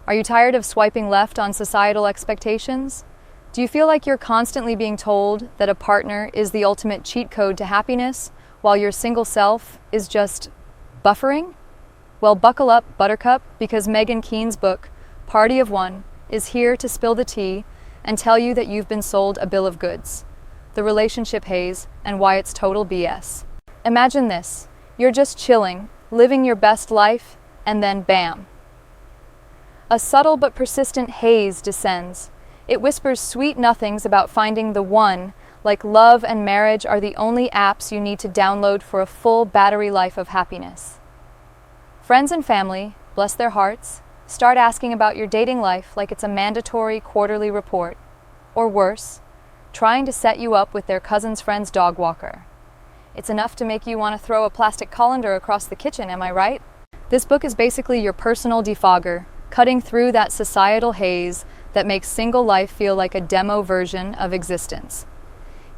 Are you tired of swiping left on societal expectations? Do you feel like you're constantly being told that a partner is the ultimate cheat code to happiness, while your single self is just buffering? Well, buckle up, Buttercup, because Meghan Keane's book, Party of One, is here to spill the tea and tell you that you've been sold a bill of goods, the relationship haze, and why it's total BS. Imagine this. You're just chilling, living your best life, and then bam. A subtle but persistent haze descends. It whispers sweet nothings about finding the one, like love and marriage are the only apps you need to download for a full battery life of happiness. Friends and family, bless their hearts, start asking about your dating life like it's a mandatory quarterly report. Or worse, trying to set you up with their cousin's friend's dog walker. It's enough to make you want to throw a plastic colander across the kitchen, am I right? This book is basically your personal defogger, cutting through that societal haze that makes single life feel like a demo version of existence.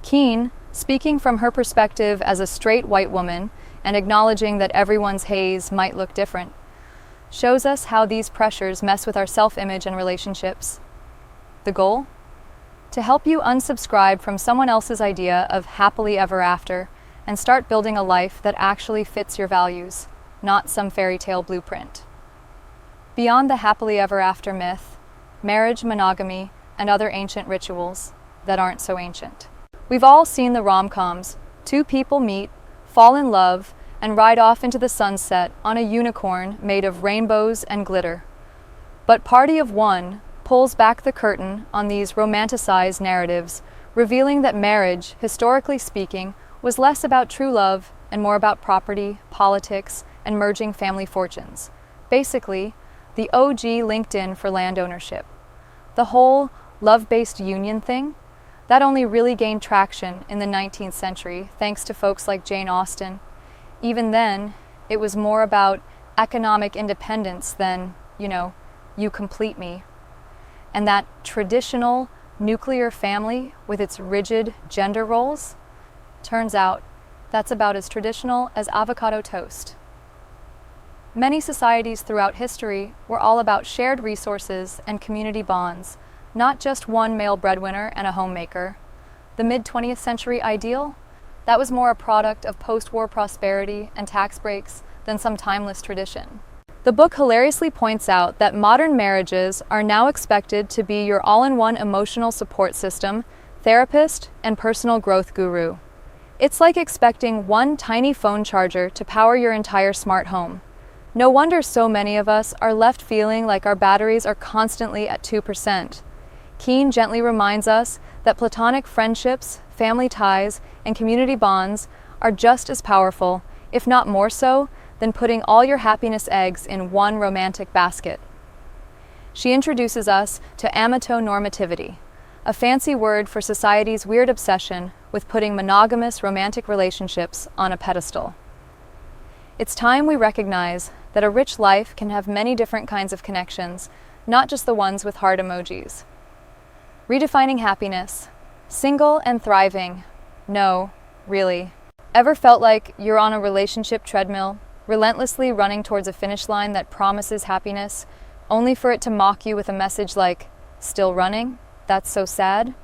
Keane, speaking from her perspective as a straight white woman and acknowledging that everyone's haze might look different, shows us how these pressures mess with our self-image and relationships. The goal? To help you unsubscribe from someone else's idea of happily ever after and start building a life that actually fits your values, not some fairy tale blueprint. Beyond the happily ever after myth, marriage, monogamy, and other ancient rituals that aren't so ancient. We've all seen the rom-coms. Two people meet, fall in love, and ride off into the sunset on a unicorn made of rainbows and glitter. But Party of One pulls back the curtain on these romanticized narratives, revealing that marriage, historically speaking, was less about true love and more about property, politics, and merging family fortunes. Basically, the OG LinkedIn for land ownership. The whole love-based union thing, that only really gained traction in the 19th century thanks to folks like Jane Austen. Even then, it was more about economic independence than, you complete me. And that traditional nuclear family with its rigid gender roles, turns out that's about as traditional as avocado toast. Many societies throughout history were all about shared resources and community bonds, not just one male breadwinner and a homemaker. The mid-20th century ideal? That was more a product of post-war prosperity and tax breaks than some timeless tradition. The book hilariously points out that modern marriages are now expected to be your all-in-one emotional support system, therapist, and personal growth guru. It's like expecting one tiny phone charger to power your entire smart home. No wonder so many of us are left feeling like our batteries are constantly at 2%. Keane gently reminds us that platonic friendships, family ties, and community bonds are just as powerful, if not more so, than putting all your happiness eggs in one romantic basket. She introduces us to amatonormativity, a fancy word for society's weird obsession with putting monogamous romantic relationships on a pedestal. It's time we recognize that a rich life can have many different kinds of connections, not just the ones with heart emojis. Redefining happiness. Single and thriving. No, really. Ever felt like you're on a relationship treadmill, relentlessly running towards a finish line that promises happiness, only for it to mock you with a message like, "Still running? That's so sad"?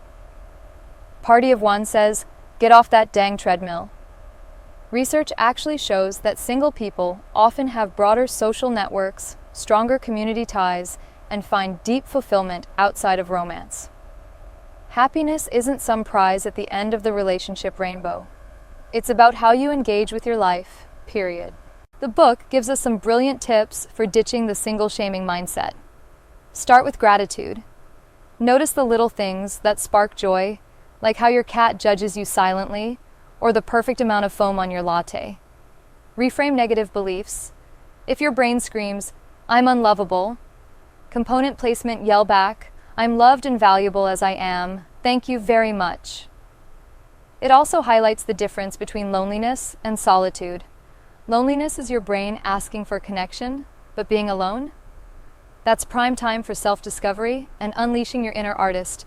Party of One says, get off that dang treadmill. Research actually shows that single people often have broader social networks, stronger community ties, and find deep fulfillment outside of romance. Happiness isn't some prize at the end of the relationship rainbow. It's about how you engage with your life, period. The book gives us some brilliant tips for ditching the single-shaming mindset. Start with gratitude. Notice the little things that spark joy, like how your cat judges you silently, or the perfect amount of foam on your latte. Reframe negative beliefs. If your brain screams, "I'm unlovable," component placement yell back, "I'm loved and valuable as I am. Thank you very much." It also highlights the difference between loneliness and solitude. Loneliness is your brain asking for connection, but being alone? That's prime time for self-discovery and unleashing your inner artist,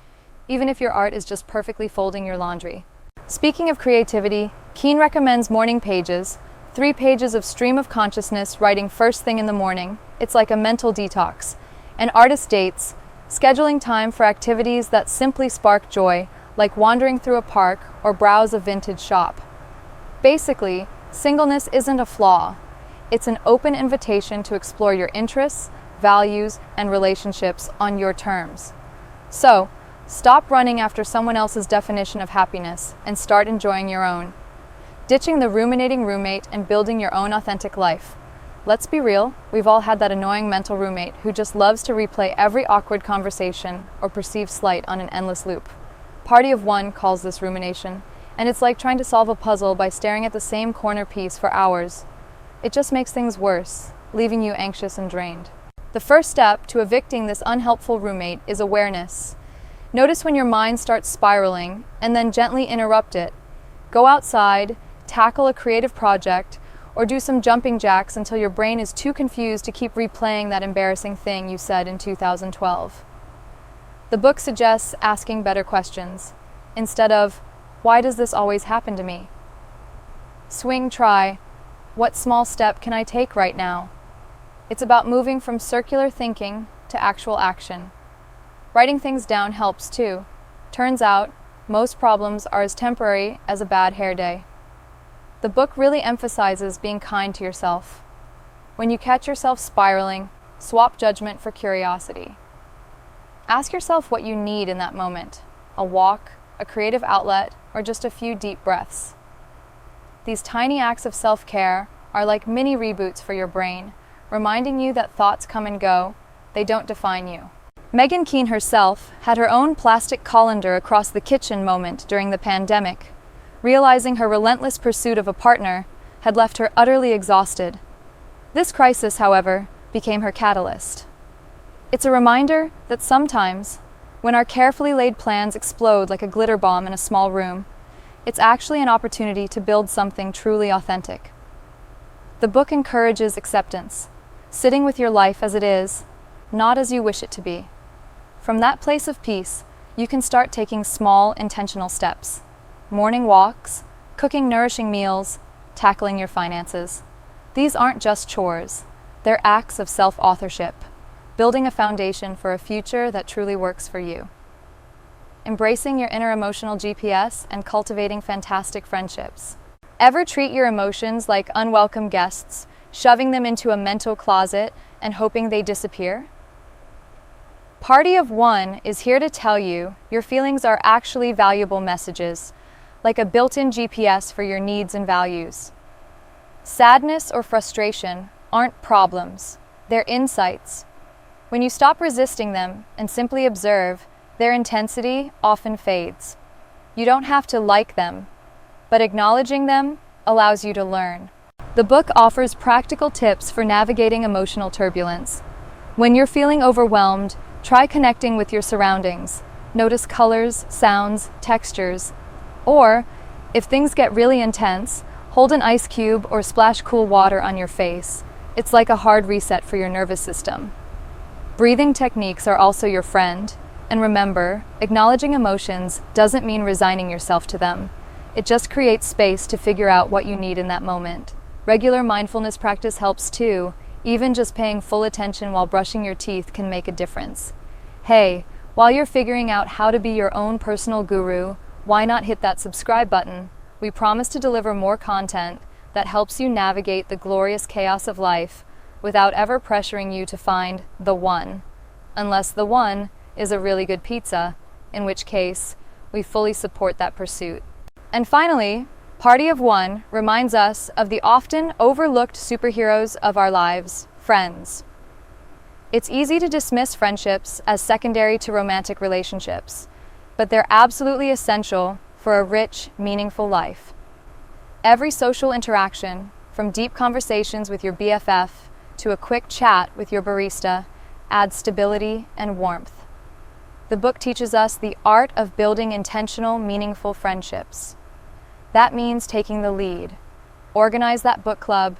even if your art is just perfectly folding your laundry. Speaking of creativity, Keane recommends morning pages, 3 pages of stream of consciousness writing first thing in the morning. It's like a mental detox. And artist dates, scheduling time for activities that simply spark joy, like wandering through a park or browse a vintage shop. Basically, singleness isn't a flaw. It's an open invitation to explore your interests, values, and relationships on your terms. So, stop running after someone else's definition of happiness and start enjoying your own. Ditching the ruminating roommate and building your own authentic life. Let's be real, we've all had that annoying mental roommate who just loves to replay every awkward conversation or perceived slight on an endless loop. Party of One calls this rumination, and it's like trying to solve a puzzle by staring at the same corner piece for hours. It just makes things worse, leaving you anxious and drained. The first step to evicting this unhelpful roommate is awareness. Notice when your mind starts spiraling, and then gently interrupt it. Go outside, tackle a creative project, or do some jumping jacks until your brain is too confused to keep replaying that embarrassing thing you said in 2012. The book suggests asking better questions, instead of, "Why does this always happen to me?" Try, "What small step can I take right now?" It's about moving from circular thinking to actual action. Writing things down helps too. Turns out, most problems are as temporary as a bad hair day. The book really emphasizes being kind to yourself. When you catch yourself spiraling, swap judgment for curiosity. Ask yourself what you need in that moment: a walk, a creative outlet, or just a few deep breaths. These tiny acts of self-care are like mini reboots for your brain, reminding you that thoughts come and go, they don't define you. Meghan Keane herself had her own plastic colander across the kitchen moment during the pandemic, realizing her relentless pursuit of a partner had left her utterly exhausted. This crisis, however, became her catalyst. It's a reminder that sometimes, when our carefully laid plans explode like a glitter bomb in a small room, it's actually an opportunity to build something truly authentic. The book encourages acceptance, sitting with your life as it is, not as you wish it to be. From that place of peace, you can start taking small, intentional steps. Morning walks, cooking nourishing meals, tackling your finances. These aren't just chores. They're acts of self-authorship, building a foundation for a future that truly works for you. Embracing your inner emotional GPS and cultivating fantastic friendships. Ever treat your emotions like unwelcome guests, shoving them into a mental closet and hoping they disappear? Party of One is here to tell you your feelings are actually valuable messages, like a built-in GPS for your needs and values. Sadness or frustration aren't problems, they're insights. When you stop resisting them and simply observe, their intensity often fades. You don't have to like them, but acknowledging them allows you to learn. The book offers practical tips for navigating emotional turbulence. When you're feeling overwhelmed, try connecting with your surroundings. Notice colors, sounds, textures. Or, if things get really intense, hold an ice cube or splash cool water on your face. It's like a hard reset for your nervous system. Breathing techniques are also your friend. And remember, acknowledging emotions doesn't mean resigning yourself to them. It just creates space to figure out what you need in that moment. Regular mindfulness practice helps too. Even just paying full attention while brushing your teeth can make a difference. Hey, while you're figuring out how to be your own personal guru, why not hit that subscribe button? We promise to deliver more content that helps you navigate the glorious chaos of life without ever pressuring you to find the one. Unless the one is a really good pizza, in which case, we fully support that pursuit. And finally, Party of One reminds us of the often overlooked superheroes of our lives, friends. It's easy to dismiss friendships as secondary to romantic relationships, but they're absolutely essential for a rich, meaningful life. Every social interaction, from deep conversations with your BFF to a quick chat with your barista, adds stability and warmth. The book teaches us the art of building intentional, meaningful friendships. That means taking the lead. Organize that book club,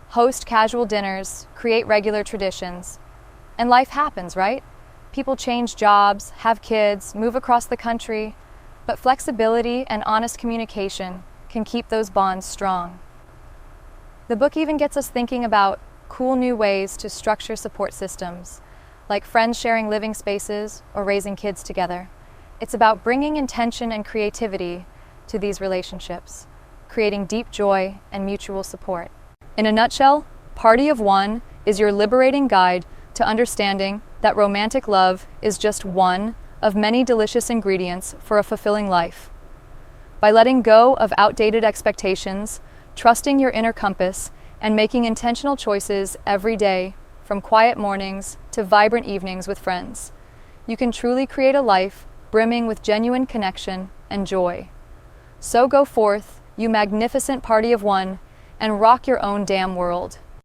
host casual dinners, create regular traditions. And life happens, right? People change jobs, have kids, move across the country, but flexibility and honest communication can keep those bonds strong. The book even gets us thinking about cool new ways to structure support systems, like friends sharing living spaces or raising kids together. It's about bringing intention and creativity to these relationships, creating deep joy and mutual support. In a nutshell, Party of One is your liberating guide to understanding that romantic love is just one of many delicious ingredients for a fulfilling life. By letting go of outdated expectations, trusting your inner compass, and making intentional choices every day, from quiet mornings to vibrant evenings with friends, you can truly create a life brimming with genuine connection and joy. So go forth, you magnificent Party of One, and rock your own damn world.